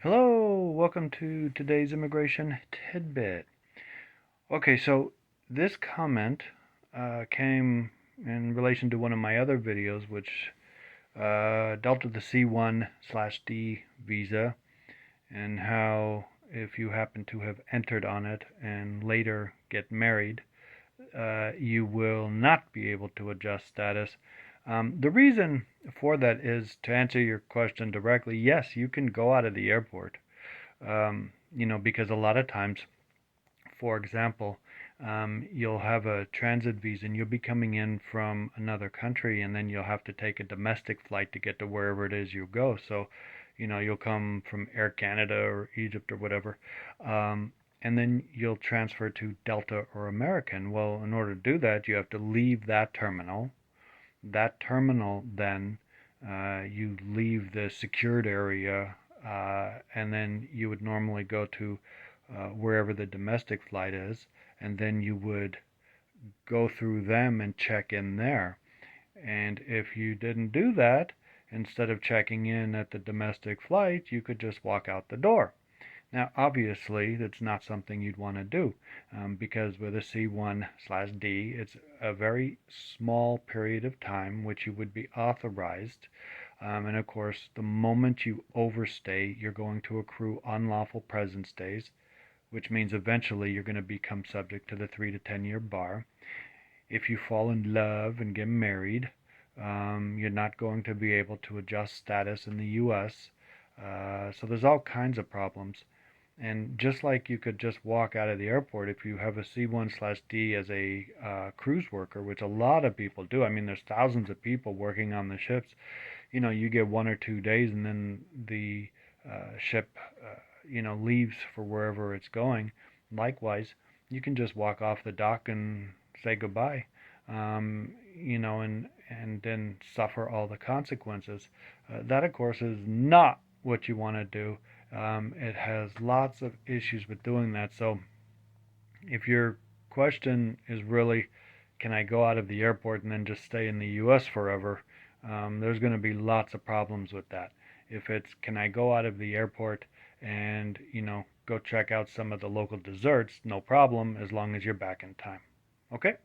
Hello, welcome to today's immigration tidbit. Okay, so this comment came in relation to one of my other videos, which dealt with the C1/D visa and how if you happen to have entered on it and later get married, you will not be able to adjust status. The reason for that is to answer your question directly. Yes, you can go out of the airport. Because a lot of times, for example, you'll have a transit visa and you'll be coming in from another country, and then you'll have to take a domestic flight to get to wherever it is you go. So, you'll come from Air Canada or Egypt or whatever, and then you'll transfer to Delta or American. Well, in order to do that, you have to leave that terminal. That terminal then you leave the secured area, and then you would normally go to wherever the domestic flight is, and then you would go through them and check in there. And if you didn't do that, instead of checking in at the domestic flight, you could just walk out the door. Now, obviously, that's not something you'd want to do because with a C1/D, it's a very small period of time which you would be authorized. And of course, the moment you overstay, you're going to accrue unlawful presence days, which means eventually you're going to become subject to the 3 to 10 year bar. If you fall in love and get married, you're not going to be able to adjust status in the U.S. So there's all kinds of problems. And just like you could just walk out of the airport if you have a C1/D as a cruise worker, which a lot of people do. I mean, there's thousands of people working on the ships. You get 1 or 2 days and then the ship, leaves for wherever it's going. Likewise, you can just walk off the dock and say goodbye, and then suffer all the consequences. That, of course, is not what you want to do. It has lots of issues with doing that. So if your question is really, can I go out of the airport and then just stay in the U.S. forever? There's going to be lots of problems with that. If it's, can I go out of the airport and, go check out some of the local desserts, no problem, as long as you're back in time. Okay?